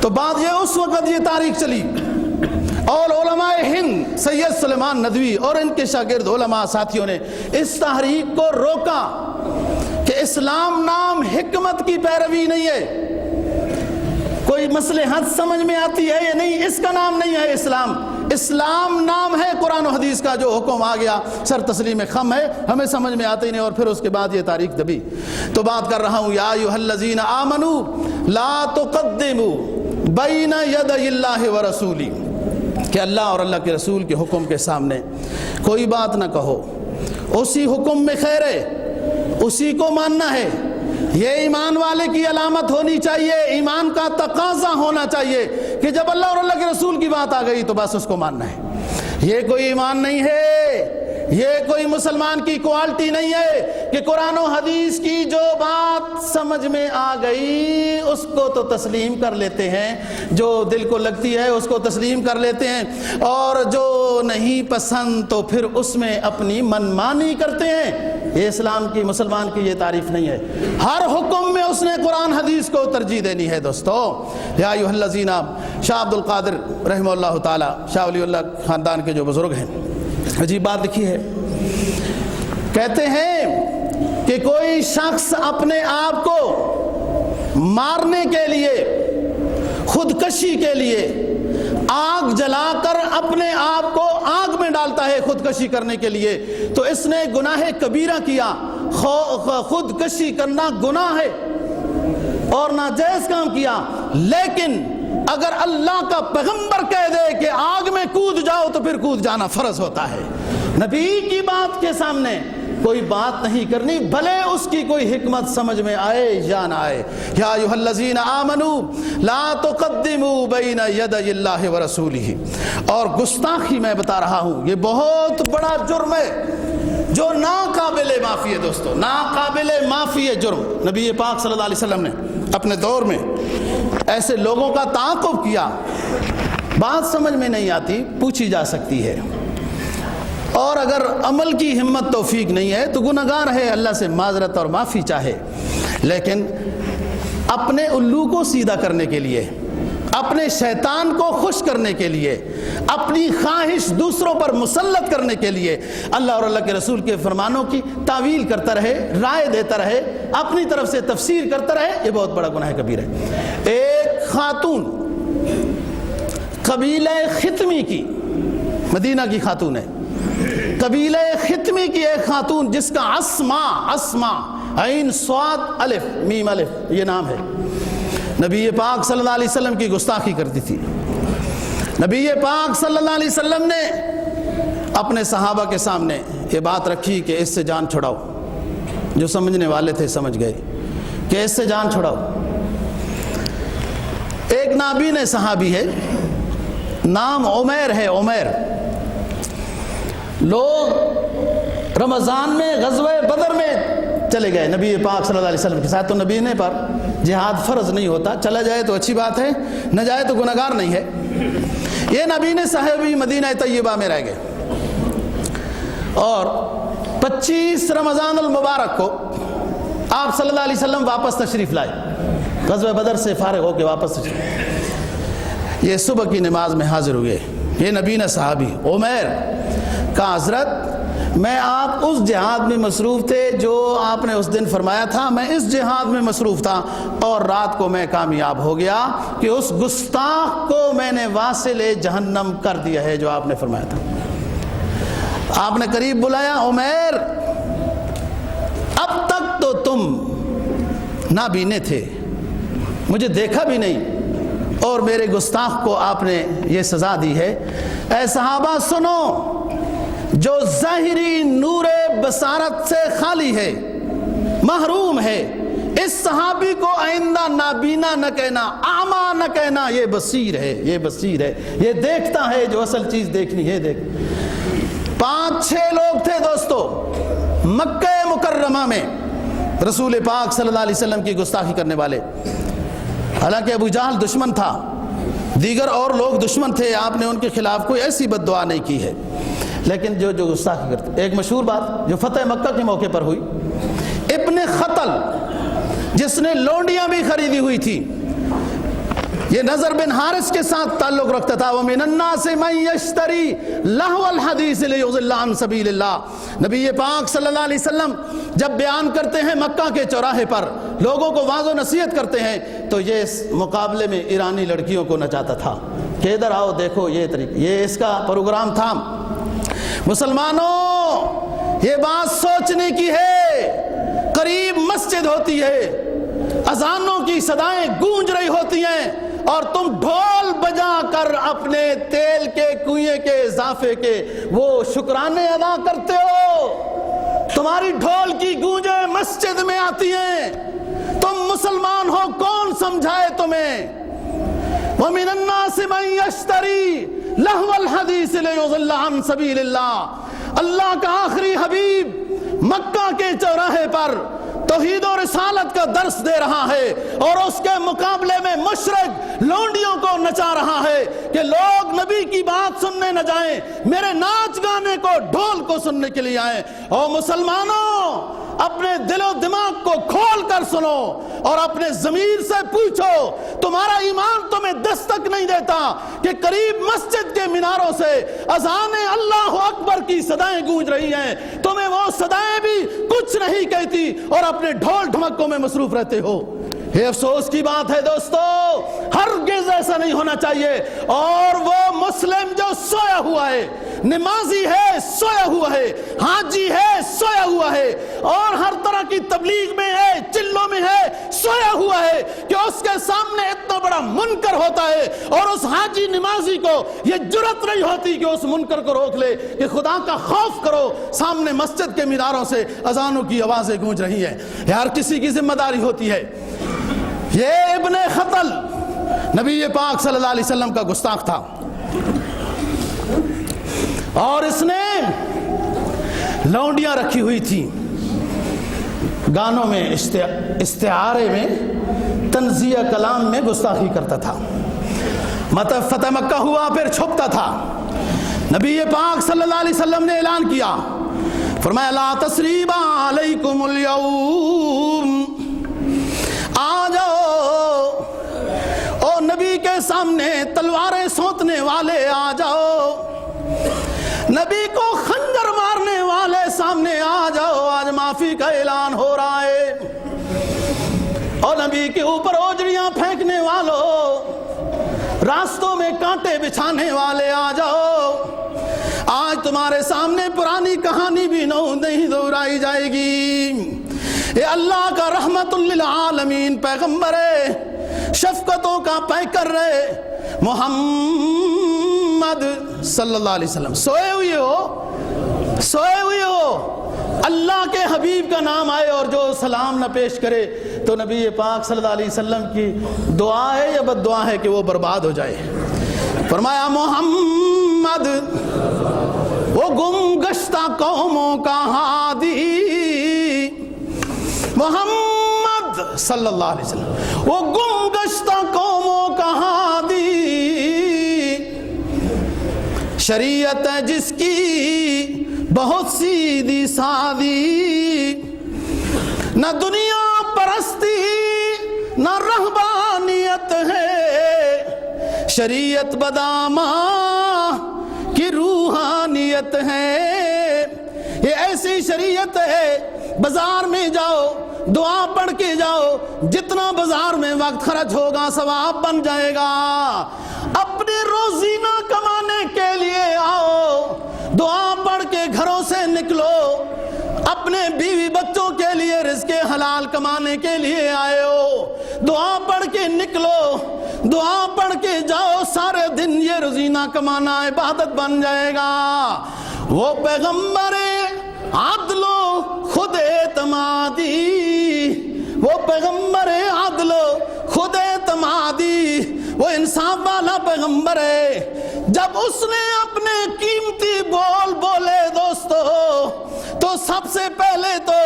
تو بات یہ اس وقت یہ تحریک چلی اور علماء ہند سید سلیمان ندوی اور ان کے شاگرد علماء ساتھیوں نے اس تحریک کو روکا کہ اسلام نام حکمت کی پیروی نہیں ہے، کوئی مصلحت سمجھ میں آتی ہے یا نہیں، اس کا نام نہیں ہے اسلام۔ اسلام نام ہے قرآن و حدیث کا، جو حکم آ گیا سر تسلیم خم ہے، ہمیں سمجھ میں آتے ہی نہیں، اور پھر اس کے بعد یہ تاریخ دبی۔ تو بات کر رہا ہوں یا ایھا الذین آمنوا لا تقدموا بین یدی اللہ ورسولہ، کہ اللہ اور اللہ کے رسول کے حکم کے سامنے کوئی بات نہ کہو، اسی حکم میں خیر ہے، اسی کو ماننا ہے۔ یہ ایمان والے کی علامت ہونی چاہیے، ایمان کا تقاضا ہونا چاہیے کہ جب اللہ اور اللہ کے رسول کی بات آ گئی تو بس اس کو ماننا ہے۔ یہ کوئی ایمان نہیں ہے یہ کوئی مسلمان کی کوالٹی نہیں ہے کہ قرآن و حدیث کی جو بات سمجھ میں آ گئی اس کو تو تسلیم کر لیتے ہیں، جو دل کو لگتی ہے اس کو تسلیم کر لیتے ہیں، اور جو نہیں پسند تو پھر اس میں اپنی منمانی کرتے ہیں۔ یہ اسلام کی، مسلمان کی یہ تعریف نہیں ہے۔ ہر حکم میں اس نے قرآن حدیث کو ترجیح دینی ہے۔ دوستو، یا ایھا الذین، شاہ عبد القادر رحمہ اللہ تعالی، شاہ ولی اللہ خاندان کے جو بزرگ ہیں، عجیب بات لکھی ہے، کہتے ہیں کہ کوئی شخص اپنے آپ کو مارنے کے لیے، خودکشی کے لیے آگ جلا کر اپنے آپ کو آگ میں ڈالتا ہے خودکشی کرنے کے لیے، تو اس نے گناہ کبیرہ کیا۔ خودکشی کرنا گناہ ہے اور ناجائز کام کیا، لیکن اگر اللہ کا پیغمبر کہہ دے کہ آگ میں کود جاؤ تو پھر کود جانا فرض ہوتا ہے۔ نبی کی بات کے سامنے کوئی بات نہیں کرنی، بھلے اس کی کوئی حکمت سمجھ میں آئے یا نہ آئے۔ یا ایھا الذین آمنوا لا تقدموا بین یدی اللہ ورسولہ۔ اور گستاخی میں بتا رہا ہوں، یہ بہت بڑا جرم ہے جو ناقابل معافی ہے۔ دوستو، ناقابل معافی ہے جرم۔ نبی پاک صلی اللہ علیہ وسلم نے اپنے دور میں ایسے لوگوں کا تعاقب کیا، بات سمجھ میں نہیں آتی پوچھی جا سکتی ہے، اور اگر عمل کی ہمت توفیق نہیں ہے تو گناہگار ہے، اللہ سے معذرت اور معافی چاہے، لیکن اپنے الو کو سیدھا کرنے کے لیے، اپنے شیطان کو خوش کرنے کے لیے، اپنی خواہش دوسروں پر مسلط کرنے کے لیے اللہ اور اللہ کے رسول کے فرمانوں کی تعویل کرتا رہے، رائے دیتا رہے، اپنی طرف سے تفسیر کرتا رہے، یہ بہت بڑا گناہ کبیر ہے۔ ایک خاتون قبیلہ ختمی کی، مدینہ کی خاتون ہے، قبیلہ ختمی کی ایک خاتون جس کا اسما عین صاد الف میم الف یہ نام ہے، نبی پاک صلی اللہ علیہ وسلم کی گستاخی کرتی تھی۔ نبی پاک صلی اللہ علیہ وسلم نے اپنے صحابہ کے سامنے یہ بات رکھی کہ اس سے جان چھڑاؤ۔ جو سمجھنے والے تھے سمجھ گئے کہ اس سے جان چھڑاؤ۔ ایک نابین صحابی ہے، نام عمیر ہے، عمیر۔ لوگ رمضان میں غزوہ بدر میں چلے گئے نبی پاک صلی اللہ علیہ وسلم کے ساتھ، تو نبی نے پر جہاد فرض نہیں ہوتا، چلا جائے تو اچھی بات ہے، نہ جائے تو گناہگار نہیں ہے۔ یہ نبی نے صحابی مدینہ طیبہ میں رہ گئے، اور 25 رمضان المبارک کو آپ صلی اللہ علیہ وسلم واپس تشریف لائے، غزوہ بدر سے فارغ ہو کے واپس تشریف۔ یہ صبح کی نماز میں حاضر ہوئے، یہ نبی نے صحابی عمیر کا، حضرت میں آپ اس جہاد میں مصروف تھے جو آپ نے اس دن فرمایا تھا، میں اس جہاد میں مصروف تھا، اور رات کو میں کامیاب ہو گیا کہ اس گستاخ کو میں نے واصل جہنم کر دیا ہے جو آپ نے فرمایا تھا۔ آپ نے قریب بلایا، عمیر اب تک تو تم نابینے تھے، مجھے دیکھا بھی نہیں، اور میرے گستاخ کو آپ نے یہ سزا دی ہے۔ اے صحابہ سنو، جو ظاہری نور بصارت سے خالی ہے، محروم ہے، اس صحابی کو آئندہ نابینا نہ کہنا، اعمیٰ نہ کہنا، یہ بصیر ہے، یہ بصیر ہے، یہ دیکھتا ہے جو اصل چیز دیکھنی ہے دیکھ۔ 5-6 لوگ تھے دوستو مکہ مکرمہ میں رسول پاک صلی اللہ علیہ وسلم کی گستاخی کرنے والے۔ حالانکہ ابو جہل دشمن تھا، دیگر اور لوگ دشمن تھے، آپ نے ان کے خلاف کوئی ایسی بد دعا نہیں کی ہے، لیکن جو گستاخی کرتے۔ ایک مشہور بات جو فتح مکہ کے موقع پر ہوئی، ابن خطل جس نے لونڈیاں بھی خریدی ہوئی تھی، یہ نضر بن حارث کے ساتھ تعلق رکھتا تھا۔ وَمِنَ النَّاسِ مَن يَشْتَرِي لَهْوَ الْحَدِيثِ لِيُضِلَّ عَن سَبِيلِ اللَّهِ۔ نبی پاک صلی اللہ علیہ وسلم جب بیان کرتے ہیں مکہ کے چوراہے پر، لوگوں کو واعظ و نصیحت کرتے ہیں، تو یہ اس مقابلے میں ایرانی لڑکیوں کو نچاتا تھا کہ ادھر آؤ دیکھو، یہ طریقہ، یہ اس کا پروگرام تھا۔ مسلمانوں، یہ بات سوچنے کی ہے، قریب مسجد ہوتی ہے، اذانوں کی صدائیں گونج رہی ہوتی ہیں، اور تم ڈھول بجا کر اپنے تیل کے کنویں کے اضافے کے وہ شکرانے ادا کرتے ہو، تمہاری ڈھول کی گونجیں مسجد میں آتی ہیں، تم مسلمان ہو، کون سمجھائے تمہیں؟ وَمِنَ النَّاسِ مَن يَشْتَرِي لَهْوَ الْحَدِيثِ لِيُضِلَّ عَن سَبِيلِ اللَّهِ۔ اللہ کا آخری حبیب مکہ کے چوراہے پر توحید و رسالت کا درس دے رہا ہے اور اس کے مقابلے میں مشرک لونڈیوں کو نچا رہا ہے کہ لوگ نبی کی بات سننے نہ جائیں، میرے ناچ گانے کو، ڈھول کو سننے کے لیے آئیں۔ اور مسلمانوں، اپنے دل و دماغ کو کھول کر سنو اور اپنے ضمیر سے پوچھو، تمہارا ایمان تمہیں دستک نہیں دیتا کہ قریب مسجد کے میناروں سے اذان اللہ اکبر کی صدائیں گونج رہی ہیں، تمہیں وہ صدائیں بھی کچھ نہیں کہتی اور اپنے ڈھول ڈھمکوں میں مصروف رہتے ہو۔ یہ افسوس کی بات ہے دوستو، ہرگز ایسا نہیں ہونا چاہیے۔ اور وہ مسلم جو سویا ہوا ہے، نمازی ہے سویا ہوا ہے، حاجی ہے سویا ہوا ہے، اور ہر طرح کی تبلیغ میں ہے، چلوں میں ہے، سویا ہوا ہے کہ اس کے سامنے اتنا بڑا منکر ہوتا ہے اور اس حاجی نمازی کو یہ جرت نہیں ہوتی کہ اس منکر کو روک لے کہ خدا کا خوف کرو، سامنے مسجد کے میناروں سے اذانوں کی آوازیں گونج رہی ہیں۔ یار کسی کی ذمہ داری ہوتی ہے۔ یہ ابن خطل نبی پاک صلی اللہ علیہ وسلم کا گستاخ تھا اور اس نے لونڈیاں رکھی ہوئی تھی، گانوں میں، استعارے میں، تنزیہ کلام میں گستاخی کرتا تھا۔ فتح مکہ ہوا پھر چھپتا تھا۔ نبی پاک صلی اللہ علیہ وسلم نے اعلان کیا، فرمایا لا تثریب علیکم اليوم، آ جاؤ، او نبی کے سامنے تلواریں سونتنے والے آ جاؤ، نبی کو خنجر مارنے والے سامنے آ جاؤ، آج معافی کا اعلان ہو رہا ہے۔ اور نبی کے اوپر اوجڑیاں پھینکنے والوں، راستوں میں کانٹے بچھانے والے آ جاؤ، آج تمہارے سامنے پرانی کہانی بھی نہیں دہرائی جائے گی۔ یہ اللہ کا رحمت للعالمین پیغمبر ہے، شفقتوں کا پیکر ہے محمد صلی اللہ علیہ وسلم۔ سوئے ہوئے ہو، اللہ کے حبیب کا نام آئے اور جو سلام نہ پیش کرے تو نبی پاک صلی اللہ علیہ وسلم کی دعا ہے یا بد دعا ہے کہ وہ برباد ہو جائے۔ فرمایا محمد وہ گم گشتہ قوموں کا ہادی، محمد صلی اللہ علیہ وسلم وہ گم گشتہ قوموں کا ہادی، شریعت ہے جس کی بہت سیدھی سادی، نہ دنیا پرستی نہ رہبانیت ہے، شریعت بدامہ کی روحانیت ہے۔ یہ ایسی شریعت ہے، بازار میں جاؤ دعا پڑھ کے جاؤ، جتنا بازار میں وقت خرچ ہوگا ثواب بن جائے گا۔ اپنے روزینہ کمانے کے لیے آؤ، دعا پڑھ کے گھروں سے نکلو، اپنے بیوی بچوں کے لیے رزق حلال کمانے کے لیے آئے ہو، دعا پڑھ کے نکلو، دعا پڑھ کے جاؤ، سارے دن یہ روزینہ کمانا عبادت بن جائے گا۔ وہ پیغمبر عدل و خود اعتمادی، وہ پیغمبر عدل و خود اعتمادی، وہ انصاف والا پیغمبر ہے۔ جب اس نے اپنے قیمتی بول بولے دوستو تو سب سے پہلے تو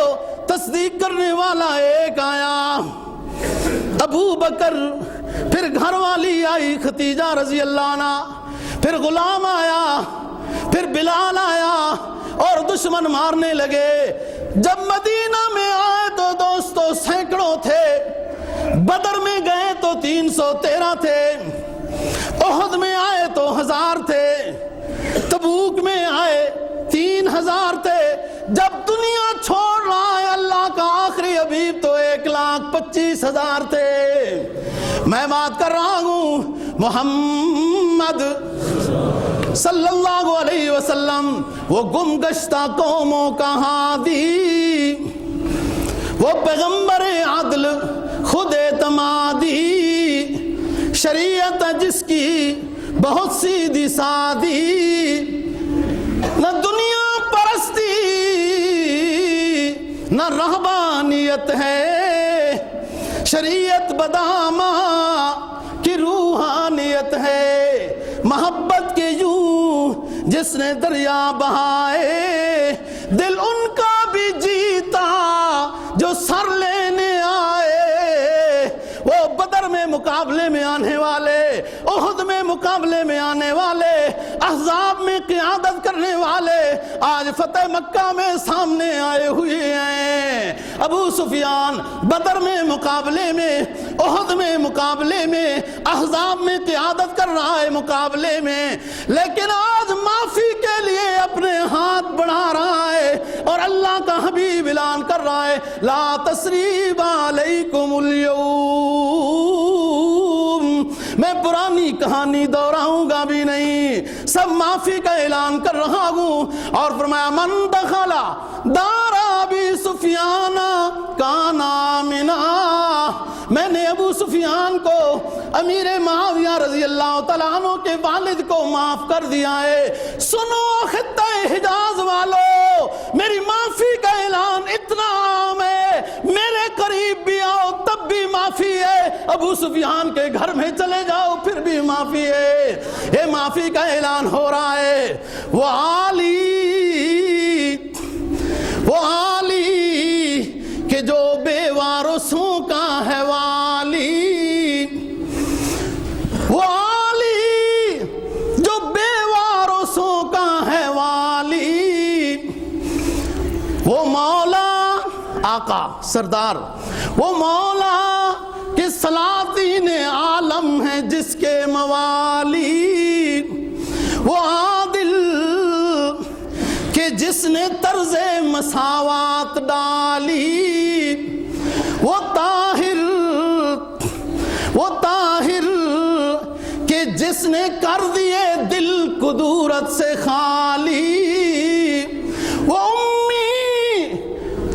تصدیق کرنے والا ایک آیا، ابو بکر، پھر گھر والی آئی خدیجہ رضی اللہ عنہ، پھر غلام آیا، پھر بلال آیا اور دشمن مارنے لگے۔ جب مدینہ میں آئے تو دوستو سینکڑوں تھے، بدر میں گئے تو 313 تھے، احد میں آئے تو 1000 تھے، تبوک میں آئے 3000 تھے۔ جب دنیا چھوڑ رہا ہے اللہ کا آخری حبیب تو 1,25,000 تھے۔ میں بات کر رہا ہوں محمد صلی اللہ علیہ وسلم، وہ گم گشتہ قوموں کا ہادی، وہ پیغمبر عدل خود اعتمادی، شریعت جس کی بہت سیدھی سادی، نہ دنیا پرستی نہ رہبانیت ہے، شریعت بدامہ کی روحانیت ہے۔ محبت کے یوں جس نے دریا بہائے دل ان کا بھی جیتا جو سر لینے آئے، وہ بدر میں مقابلے میں آنے والے، احد میں مقابلے میں آنے والے، احزاب میں قیادت کرنے والے آج فتح مکہ میں سامنے آئے ہوئے ہیں۔ ابو سفیان بدر میں مقابلے میں، احد میں مقابلے میں، احزاب میں قیادت کر رہا ہے مقابلے میں، لیکن آج معافی کے لیے اپنے ہاتھ بڑھا رہا ہے اور اللہ کا حبیب اعلان کر رہا ہے لا تثریب علیکم اليوم، میں پرانی کہانی دہراؤں گا بھی نہیں، سب معافی کا اعلان کر رہا ہوں۔ اور فرمایا من دخل دار ابی سفیان کان آمنا، میں نے ابو سفیان کو، امیر معاویہ رضی اللہ تعالیٰ عنہ کے والد کو معاف کر دیا ہے۔ سنو خطہ حجاز والو، میری معافی کا اعلان اتنا عام ہے، میرے قریب بھی آؤ تب بھی معافی ہے، ابو سفیان کے گھر میں چلے جاؤ پھر بھی معافی ہے۔ یہ معافی کا اعلان ہو رہا ہے۔ وہ عالی کہ جو بے وارثوں کا ہے والی، وہ عالی جو بے وارثوں کا ہے والی، وہ مولا آقا سردار، وہ مولا کہ سلاطین عالم ہے جس کے موالی، وہ عادل کہ جس نے طرز مساوات ڈالی، وہ طاہر کہ جس نے کر دیے دل قدورت سے خالی، وہ امی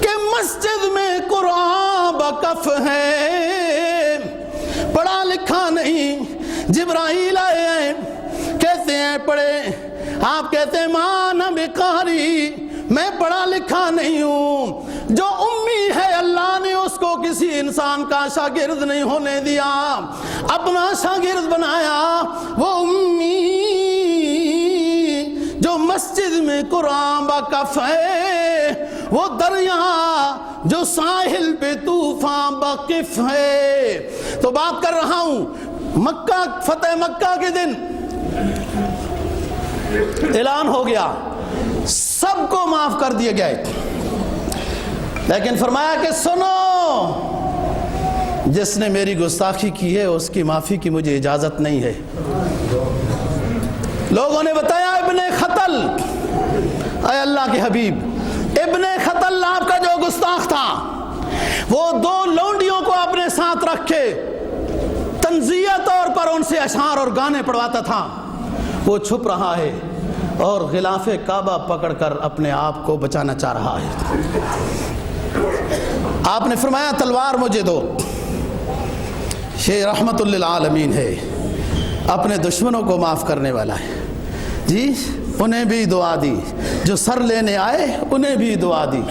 کہ مسجد میں قرآن بکف ہے، پڑھا لکھا نہیں، جبرائیل آئے ہیں کہتے ہیں پڑھے، آپ کہتے ہیں ماں نہ بقاری، میں پڑھا لکھا نہیں ہوں۔ جو امی ہے اللہ نے اس کو کسی انسان کا شاگرد نہیں ہونے دیا، اپنا شاگرد بنایا۔ وہ امی جو مسجد میں قرآن بکف ہے، وہ دریا جو ساحل پہ طوفان بقف ہے۔ تو بات کر رہا ہوں مکہ، فتح مکہ کے دن اعلان ہو گیا، سب کو معاف کر دیے گئے، لیکن فرمایا کہ سنو، جس نے میری گستاخی کی ہے اس کی معافی کی مجھے اجازت نہیں ہے۔ لوگوں نے بتایا ابن خطل، اے اللہ کے حبیب، ابن خطل آپ کا جو گستاخ تھا، وہ دو لونڈیوں کو اپنے ساتھ رکھ کے تنزیہ طور پر ان سے اشعار اور گانے پڑھواتا تھا، وہ چھپ رہا ہے اور غلاف کعبہ پکڑ کر اپنے آپ کو بچانا چاہ رہا ہے۔ آپ نے فرمایا تلوار مجھے دو، یہ رحمت للعالمین ہے، اپنے دشمنوں کو معاف کرنے والا ہے۔ جی انہیں بھی دعا دی، جو سر لینے آئے انہیں بھی دعا دی،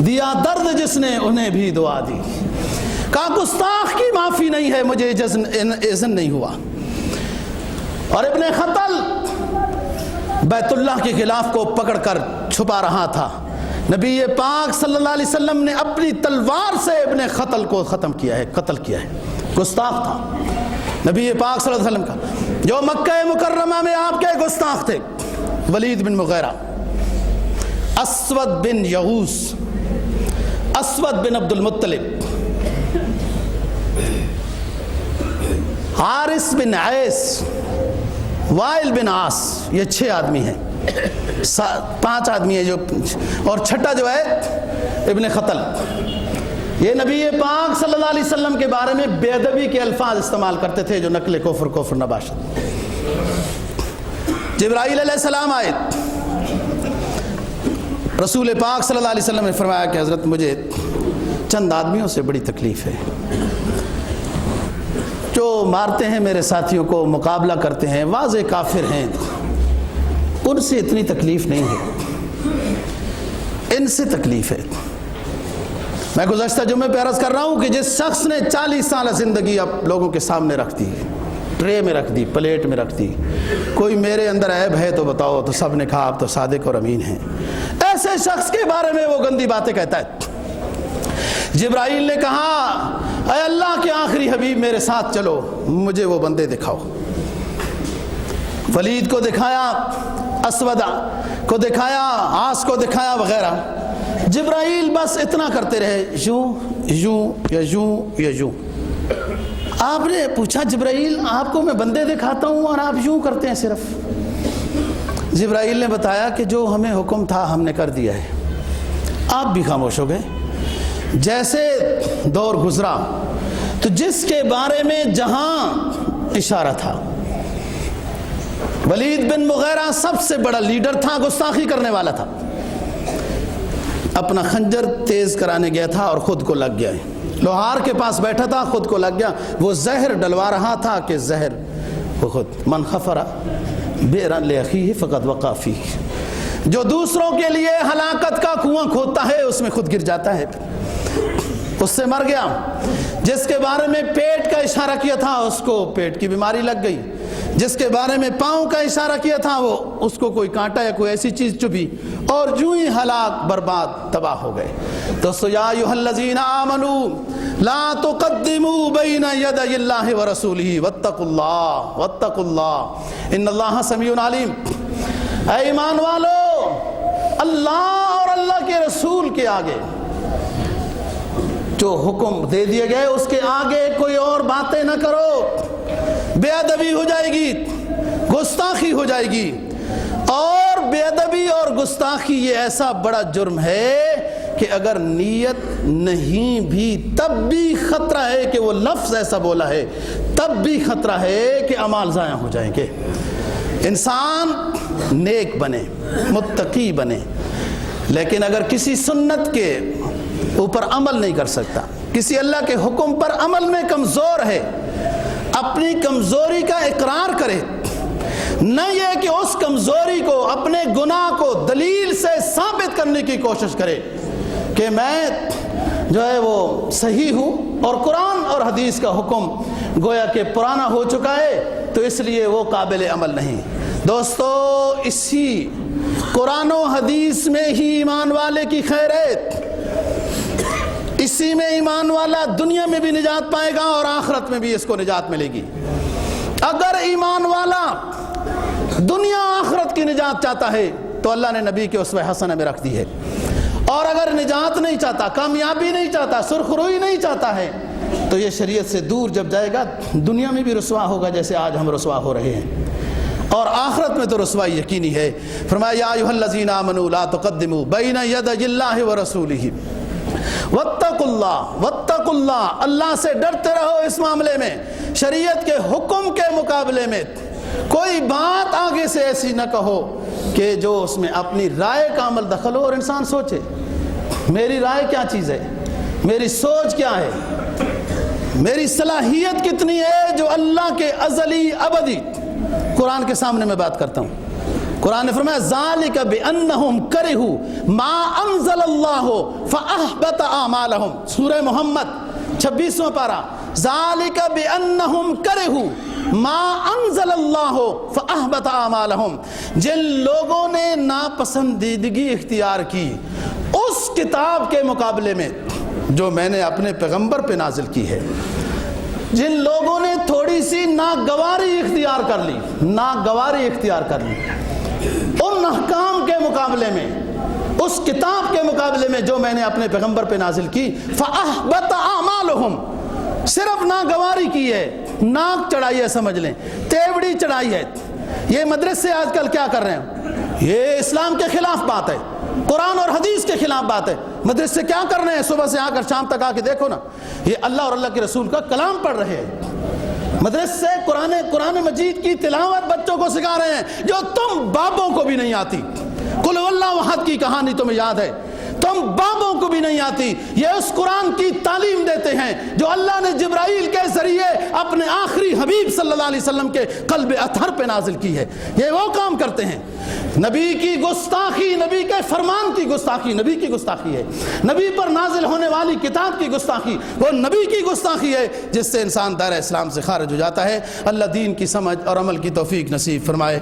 دیا درد جس نے انہیں بھی دعا دی۔ کہا گستاخ کی معافی نہیں ہے، مجھے اذن نہیں ہوا۔ اور ابن خطل بیت اللہ کے خلاف کو پکڑ کر چھپا رہا تھا، نبی پاک صلی اللہ علیہ وسلم نے اپنی تلوار سے ابن خطل کو ختم کیا ہے، قتل کیا ہے۔ گستاخ تھا نبی پاک صلی اللہ علیہ وسلم کا، جو مکہ مکرمہ میں آپ کے گستاخ تھے، ولید بن مغیرہ، اسود بن یغوث، اسود بن عبد المطلب، حارث بن عیس، وائل بن عاص، یہ 6 آدمی ہیں، 5 آدمی ہیں جو، اور چھٹا جو ہے ابن خطل۔ یہ نبی پاک صلی اللہ علیہ وسلم کے بارے میں بے ادبی کے الفاظ استعمال کرتے تھے جو نقل کفر نباشت۔ جبرائیل علیہ السلام آئے، رسول پاک صلی اللہ علیہ وسلم نے فرمایا کہ حضرت مجھے چند آدمیوں سے بڑی تکلیف ہے، جو مارتے ہیں میرے ساتھیوں کو، مقابلہ کرتے ہیں، واضح کافر ہیں، ان سے اتنی تکلیف نہیں ہے، ان سے تکلیف ہے۔ میں گزشتہ جمعے پہ عرض کر رہا ہوں کہ جس شخص نے 40 سالہ زندگی اب لوگوں کے سامنے رکھ دی، ٹرے میں رکھ دی، پلیٹ میں رکھ دی، کوئی میرے اندر عیب ہے تو بتاؤ، تو سب نے کہا آپ تو صادق اور امین ہیں۔ ایسے شخص کے بارے میں وہ گندی باتیں کہتا ہے۔ جبرائیل نے کہا اے اللہ کے آخری حبیب میرے ساتھ چلو، مجھے وہ بندے دکھاؤ۔ ولید کو دکھایا، اسود کو دکھایا، عاص کو دکھایا وغیرہ۔ جبرائیل بس اتنا کرتے رہے، یوں یوں یا یوں یا یوں۔ آپ نے پوچھا جبرائیل آپ کو میں بندے دکھاتا ہوں اور آپ یوں کرتے ہیں صرف؟ جبرائیل نے بتایا کہ جو ہمیں حکم تھا ہم نے کر دیا ہے، آپ بھی خاموش ہو گئے۔ جیسے دور گزرا تو جس کے بارے میں جہاں اشارہ تھا، ولید بن مغیرہ سب سے بڑا لیڈر تھا، گستاخی کرنے والا تھا، اپنا خنجر تیز کرانے گیا تھا اور خود کو لگ گیا، لوہار کے پاس بیٹھا تھا، خود کو لگ گیا، وہ زہر ڈلوا رہا تھا کہ زہر وہ خود من خفر بئرا لاخیہ فقد وقع فیہ، جو دوسروں کے لیے ہلاکت کا کنواں کھودتا ہے اس میں خود گر جاتا ہے، اس سے مر گیا۔ جس کے بارے میں پیٹ کا اشارہ کیا تھا اس کو پیٹ کی بیماری لگ گئی، جس کے بارے میں پاؤں کا اشارہ کیا تھا وہ اس کو کوئی کانٹا یا کوئی ایسی چیز چبھی، اور جو ہی ہلاک برباد تباہ ہو گئے۔ دوستو یا ایھا الذین آمنوا لا تقدموا بین یدی اللہ ورسولہ واتقوا اللہ واتقوا اللہ ان اللہ سمیع علیم۔ اے ایمان والو، اللہ اور اللہ کے رسول کے آگے جو حکم دے دیے گئے اس کے آگے کوئی اور باتیں نہ کرو، بے ادبی ہو جائے گی، گستاخی ہو جائے گی۔ اور بے ادبی اور گستاخی یہ ایسا بڑا جرم ہے کہ اگر نیت نہیں بھی تب بھی خطرہ ہے کہ وہ لفظ ایسا بولا ہے، تب بھی خطرہ ہے کہ اعمال ضائع ہو جائیں گے۔ انسان نیک بنے، متقی بنے، لیکن اگر کسی سنت کے اوپر عمل نہیں کر سکتا، کسی اللہ کے حکم پر عمل میں کمزور ہے، اپنی کمزوری کا اقرار کرے، نہ یہ کہ اس کمزوری کو، اپنے گناہ کو دلیل سے ثابت کرنے کی کوشش کرے کہ میں جو ہے وہ صحیح ہوں اور قرآن اور حدیث کا حکم گویا کہ پرانا ہو چکا ہے تو اس لیے وہ قابل عمل نہیں۔ دوستو، اسی قرآن و حدیث میں ہی ایمان والے کی خیر ہے، اسی میں ایمان والا دنیا میں بھی نجات پائے گا اور آخرت میں بھی اس کو نجات ملے گی۔ اگر ایمان والا دنیا آخرت کی نجات چاہتا ہے تو اللہ نے نبی کے اسوہ حسنہ میں رکھ دی ہے، اور اگر نجات نہیں چاہتا، کامیابی نہیں چاہتا، سرخروئی نہیں چاہتا ہے تو یہ شریعت سے دور جب جائے گا دنیا میں بھی رسوا ہوگا جیسے آج ہم رسوا ہو رہے ہیں، اور آخرت میں تو رسوائی یقینی ہے۔ فرمایا یا ایھا الذین آمنوا لا تقدموا بین یدی اللہ ورسولہ واتقوا اللہ واتقوا اللہ، اللہ سے ڈرتے رہو اس معاملے میں، شریعت کے حکم کے مقابلے میں کوئی بات آگے سے ایسی نہ کہو کہ جو اس میں اپنی رائے کا عمل دخل ہو اور انسان سوچے میری رائے کیا چیز ہے، میری سوچ کیا ہے، میری صلاحیت کتنی ہے جو اللہ کے ازلی ابدی قرآن کے سامنے میں بات کرتا ہوں۔ قرآن نے فرمایا ذالک بانہم کرہوا ما انزل اللہ فاحبط اعمالہم، سورہ محمد 26واں پارہ، ذالک بانہم کرہوا ما انزل اللہ فاحبط اعمالہم، جن لوگوں نے ناپسندیدگی اختیار کی اس کتاب کے مقابلے میں جو میں نے اپنے پیغمبر پہ نازل کی ہے، جن لوگوں نے تھوڑی سی ناگواری اختیار کر لی، ناگواری اختیار کر لی ان احکام کے مقابلے میں، اس کتاب کے مقابلے میں جو میں نے اپنے پیغمبر پہ نازل کی، فَأَحْبَطَ أَعْمَالُهُمْ، صرف ناگواری کی ہے، ناک چڑھائی ہے، سمجھ لیں تیوڑی چڑھائی ہے۔ یہ مدرسے آج کل کیا کر رہے ہیں، یہ اسلام کے خلاف بات ہے، قرآن اور حدیث کے خلاف بات ہے۔ مدرسے کیا کر رہے ہیں، صبح سے آ کر شام تک آ کے دیکھو نا، یہ اللہ اور اللہ کے رسول کا کلام پڑھ رہے ہیں۔ مدرسے قرآن مجید کی تلاوت بچوں کو سکھا رہے ہیں جو تم بابوں کو بھی نہیں آتی۔ قل هو اللہ احد کی کہانی تمہیں یاد ہے، تم بابوں کو بھی نہیں آتی۔ یہ اس قرآن کی تعلیم دیتے ہیں جو اللہ نے جبرائیل کے ذریعے اپنے آخری حبیب صلی اللہ علیہ وسلم کے قلب اطہر پہ نازل کی ہے، یہ وہ کام کرتے ہیں۔ نبی کی گستاخی، نبی کے فرمان کی گستاخی نبی کی گستاخی ہے، نبی پر نازل ہونے والی کتاب کی گستاخی وہ نبی کی گستاخی ہے جس سے انسان دائرہ اسلام سے خارج ہو جاتا ہے۔ اللہ دین کی سمجھ اور عمل کی توفیق نصیب فرمائے۔